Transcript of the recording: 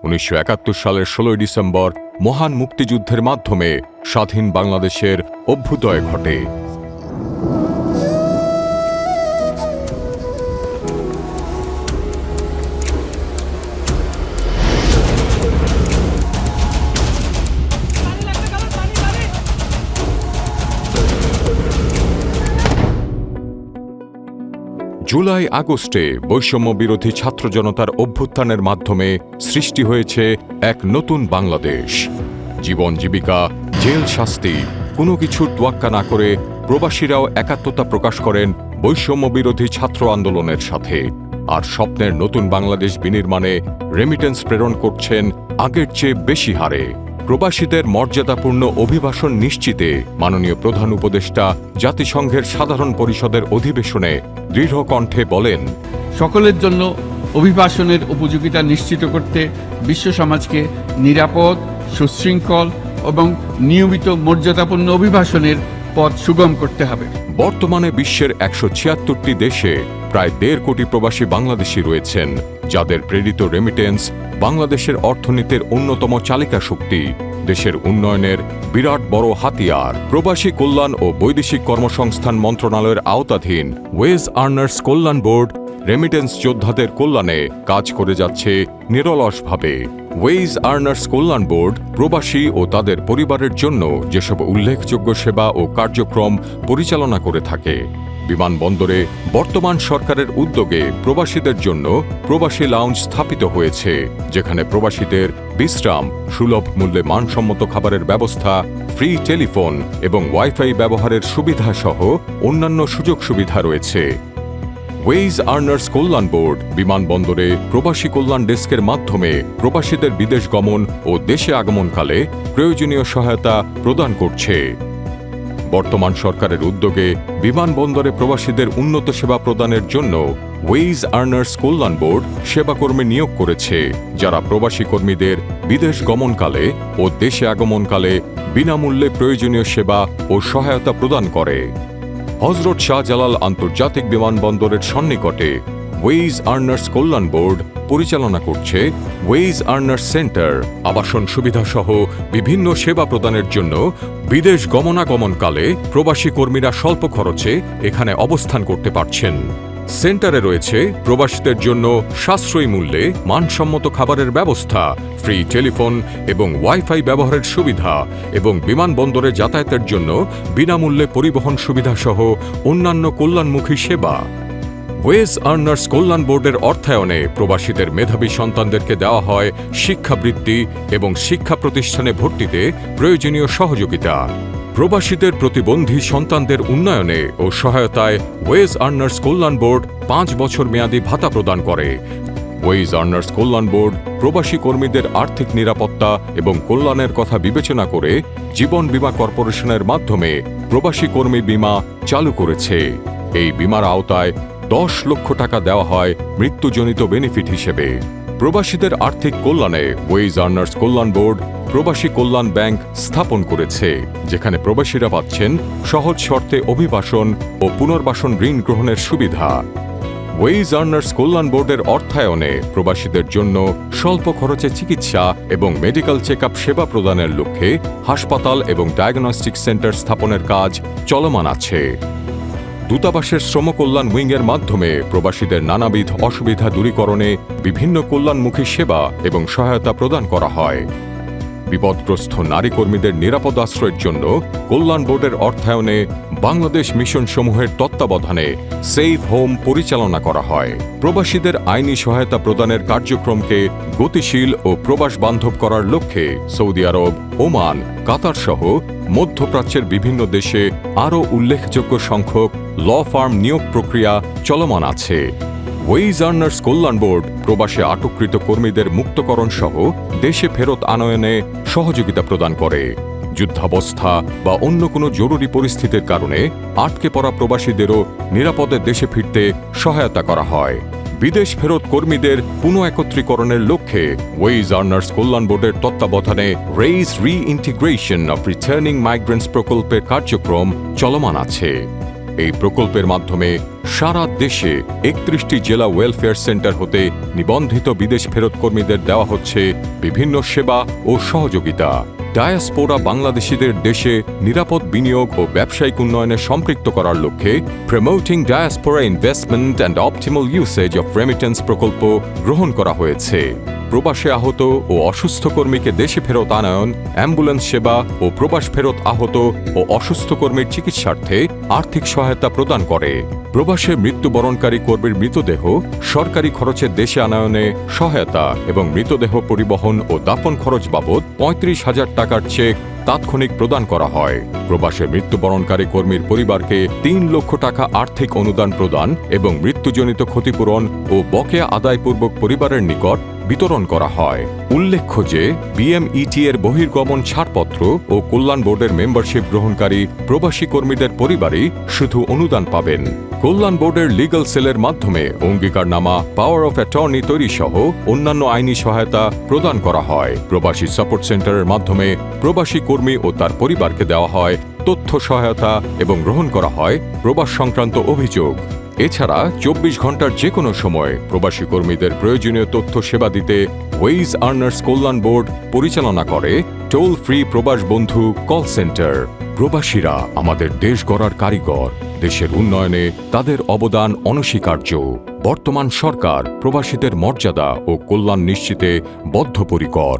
1971 সালের 16 ডিসেম্বর মহান মুক্তিযুদ্ধের মাধ্যমে স্বাধীন বাংলাদেশের অভ্যুদয় ঘটে। জুলাই আগস্টে বৈষম্য বিরোধী ছাত্র জনতার অভ্যুত্থানের মাধ্যমে সৃষ্টি হয়েছে এক নতুন বাংলাদেশ। জীবন জীবিকা, জেল শাস্তি কোনো কিছুর তোয়াক্কা না করে প্রবাসীরাও একাত্মতা প্রকাশ করেন বৈষম্য বিরোধী ছাত্র আন্দোলনের সাথে। আর স্বপ্নের নতুন বাংলাদেশ বিনির্মাণে রেমিটেন্স প্রেরণ করছেন আগের চেয়ে বেশি হারে। প্রবাসীদের মর্যাদাপূর্ণ অভিবাসন নিশ্চিতে মাননীয় প্রধান উপদেষ্টা জাতিসংঘের সাধারণ পরিষদের অধিবেশনে দৃঢ় কণ্ঠে বলেন, সকলের জন্য অভিবাসনের উপযোগিতা নিশ্চিত করতে বিশ্ব সমাজকে নিরাপদ, সুশৃঙ্খল এবং নিয়মিত মর্যাদাপূর্ণ অভিবাসনের পথ সুগম করতে হবে। বর্তমানে বিশ্বের 176টি দেশে প্রায় 1.5 কোটি প্রবাসী বাংলাদেশী রয়েছেন, যাদের প্রেরিত রেমিটেন্স বাংলাদেশের অর্থনীতির অন্যতম চালিকা শক্তি, দেশের উন্নয়নের বিরাট বড় হাতিয়ার। প্রবাসী কল্যাণ ও বৈদেশিক কর্মসংস্থান মন্ত্রণালয়ের আওতাধীন ওয়েজ আর্নার্স কল্যাণ বোর্ড রেমিটেন্স যোদ্ধাদের কল্যাণে কাজ করে যাচ্ছে নিরলসভাবে। ওয়েজ আর্নার্স কল্যাণ বোর্ড প্রবাসী ও তাদের পরিবারের জন্য যেসব উল্লেখযোগ্য সেবা ও কার্যক্রম পরিচালনা করে থাকে, বিমানবন্দরে বর্তমান সরকারের উদ্যোগে প্রবাসীদের জন্য প্রবাসী লাউঞ্জ স্থাপিত হয়েছে, যেখানে প্রবাসীদের বিশ্রাম, সুলভ মূল্যে মানসম্মত খাবারের ব্যবস্থা, ফ্রি টেলিফোন এবং ওয়াইফাই ব্যবহারের সুবিধা সহ অন্যান্য সুযোগ সুবিধা রয়েছে। ওয়েজ আর্নার্স কল্যাণ বোর্ড বিমানবন্দরে প্রবাসী কল্যাণ ডেস্কের মাধ্যমে প্রবাসীদের বিদেশ গমন ও দেশে আগমনকালে প্রয়োজনীয় সহায়তা প্রদান করছে। বর্তমান সরকারের উদ্যোগে বিমানবন্দরে প্রবাসীদের উন্নত সেবা প্রদানের জন্য ওয়েজ আর্নার্স কল্যাণ বোর্ড সেবাকর্মী নিয়োগ করেছে, যারা প্রবাসী কর্মীদের বিদেশ গমনকালে ও দেশে আগমনকালে বিনামূল্যে প্রয়োজনীয় সেবা ও সহায়তা প্রদান করে। হযরত শাহজালাল আন্তর্জাতিক বিমানবন্দরের সন্নিকটে ওয়েজ আর্নার্স কল্যাণ বোর্ড পরিচালনা করছে ওয়েজ আর্নার্স সেন্টার। আবাসন সুবিধা সহ বিভিন্ন সেবা প্রদানের জন্য বিদেশ গমনাগমনকালে প্রবাসী কর্মীরা স্বল্প খরচে এখানে অবস্থান করতে পারছেন। সেন্টারে রয়েছে প্রবাসীদের জন্য সাশ্রয়ী মূল্যে মানসম্মত খাবারের ব্যবস্থা, ফ্রি টেলিফোন এবং ওয়াইফাই ব্যবহারের সুবিধা এবং বিমানবন্দরে যাতায়াতের জন্য বিনামূল্যে পরিবহন সুবিধা সহ অন্যান্য কল্যাণমুখী সেবা। ওয়েজ আর্নার্স কল্যাণ বোর্ডের অর্থায়নে প্রবাসীদের মেধাবী সন্তানদেরকে দেওয়া হয় শিক্ষাবৃত্তি এবং শিক্ষা প্রতিষ্ঠানে ভর্তিতে প্রয়োজনীয় সহযোগিতা। প্রবাসীদের প্রতিবন্ধী সন্তানদের উন্নয়নে ও সহায়তায় ওয়েজ আর্নার্স কল্যাণ বোর্ড 5 বছর মেয়াদী ভাতা প্রদান করে। ওয়েজ আর্নার্স কল্যাণ বোর্ড প্রবাসী কর্মীদের আর্থিক নিরাপত্তা এবং কল্যাণের কথা বিবেচনা করে জীবন বীমা কর্পোরেশনের মাধ্যমে প্রবাসী কর্মী বীমা চালু করেছে। এই বীমার আওতায় 10 লক্ষ টাকা দেওয়া হয় মৃত্যুজনিত বেনিফিট হিসেবে। প্রবাসীদের আর্থিক কল্যাণে ওয়েজ আর্নার্স কল্যাণ বোর্ড প্রবাসী কল্যাণ ব্যাংক স্থাপন করেছে, যেখানে প্রবাসীরা পাচ্ছেন সহজ শর্তে অভিবাসন ও পুনর্বাসন ঋণ গ্রহণের সুবিধা। ওয়েজ আর্নার্স কল্যাণ বোর্ডের অর্থায়নে প্রবাসীদের জন্য স্বল্প খরচে চিকিৎসা এবং মেডিকেল চেকআপ সেবা প্রদানের লক্ষ্যে হাসপাতাল এবং ডায়াগনস্টিক সেন্টার স্থাপনের কাজ চলমান আছে। দূতাবাসের শ্রম কল্যাণ উইংয়ের মাধ্যমে প্রবাসীদের নানাবিধ অসুবিধা দূরীকরণে বিভিন্ন কল্যাণমুখী সেবা এবং সহায়তা প্রদান করা হয়। বিপদগ্রস্ত নারী কর্মীদের নিরাপদ আশ্রয়ের জন্য কল্যাণ বোর্ডের অর্থায়নে বাংলাদেশ মিশন সমূহের তত্ত্বাবধানে সেফ হোম পরিচালনা করা হয়। প্রবাসীদের আইনি সহায়তা প্রদানের কার্যক্রমকে গতিশীল ও প্রবাস বান্ধব করার লক্ষ্যে সৌদি আরব, ওমান, কাতার সহ মধ্যপ্রাচ্যের বিভিন্ন দেশে আরও উল্লেখযোগ্য সংখ্যক ল ফার্ম নিয়োগ প্রক্রিয়া চলমান আছে। ওয়েজ আর্নার্স কল্যাণ বোর্ড প্রবাসে আটককৃত কর্মীদের মুক্তকরণ সহ দেশে ফেরত আনয়নে সহযোগিতা প্রদান করে। যুদ্ধাবস্থা বা অন্য কোনো জরুরি পরিস্থিতির কারণে আটকে পড়া প্রবাসীদেরও নিরাপদে দেশে ফিরতে সহায়তা করা হয়। বিদেশ ফেরত কর্মীদের পুনঃএকত্রীকরণের লক্ষ্যে ওয়েজ আর্নার্স কল্যাণ বোর্ডের তত্ত্বাবধানে রেইজ রি-ইন্টিগ্রেশন অফ রিটার্নিং মাইগ্রেন্টস প্রকল্পের কার্যক্রম চলমান আছে। এই প্রকল্পের মাধ্যমে সারা দেশে 31টি জেলা ওয়েলফেয়ার সেন্টার হতে নিবন্ধিত বিদেশ ফেরত কর্মীদের দেওয়া হচ্ছে বিভিন্ন সেবা ও সহযোগিতা। ডায়াসপোরা বাংলাদেশিদের দেশে নিরাপদ বিনিয়োগ ও ব্যবসায়িক উন্নয়নে সম্পৃক্ত করার লক্ষ্যে promoting diaspora investment and optimal usage of remittance প্রকল্প গ্রহণ করা হয়েছে। প্রবাসে আহত ও অসুস্থ কর্মীকে দেশে ফেরত আনয়ন, অ্যাম্বুলেন্স সেবা ও প্রবাস ফেরত আহত ও অসুস্থ কর্মীর চিকিৎসার্থে আর্থিক সহায়তা প্রদান করে। প্রবাসে মৃত্যুবরণকারী কর্মীর মৃতদেহ সরকারি খরচে দেশে আনয়নে সহায়তা এবং মৃতদেহ পরিবহন ও দাফন খরচ বাবদ ৩৫,০০০ টাকার চেক তাৎক্ষণিক প্রদান করা হয়। প্রবাসে মৃত্যুবরণকারী কর্মীর পরিবারকে ৩ লক্ষ টাকা আর্থিক অনুদান প্রদান এবং মৃত্যুজনিত ক্ষতিপূরণ ও বকেয়া আদায়পূর্বক পরিবারের নিকট বিতরণ করা হয়। উল্লেখ্য যে বিএমইটি এর বহির্গমন ছাড়পত্র ও কল্যাণ বোর্ডের মেম্বারশিপ গ্রহণকারী প্রবাসী কর্মীদের পরিবারই শুধু অনুদান পাবেন। কল্যাণ বোর্ডের লিগ্যাল সেলের মাধ্যমে অঙ্গীকারনামা, পাওয়ার অফ অ্যাটর্নি তৈরি সহ অন্যান্য আইনি সহায়তা প্রদান করা হয়। প্রবাসী সাপোর্ট সেন্টারের মাধ্যমে প্রবাসী কর্মী ও তার পরিবারকে দেওয়া হয় তথ্য সহায়তা এবং গ্রহণ করা হয় প্রবাস সংক্রান্ত অভিযোগ। এছাড়া ২৪ ঘন্টার যে কোনো সময় প্রবাসী কর্মীদের প্রয়োজনীয় তথ্য সেবা দিতে ওয়েজ আর্নার্স কল্যাণ বোর্ড পরিচালনা করে টোল ফ্রি প্রবাস বন্ধু কল সেন্টার। প্রবাসীরা আমাদের দেশ গড়ার কারিগর, দেশের উন্নয়নে তাদের অবদান অনস্বীকার্য। বর্তমান সরকার প্রবাসীদের মর্যাদা ও কল্যাণ নিশ্চিতে বদ্ধপরিকর।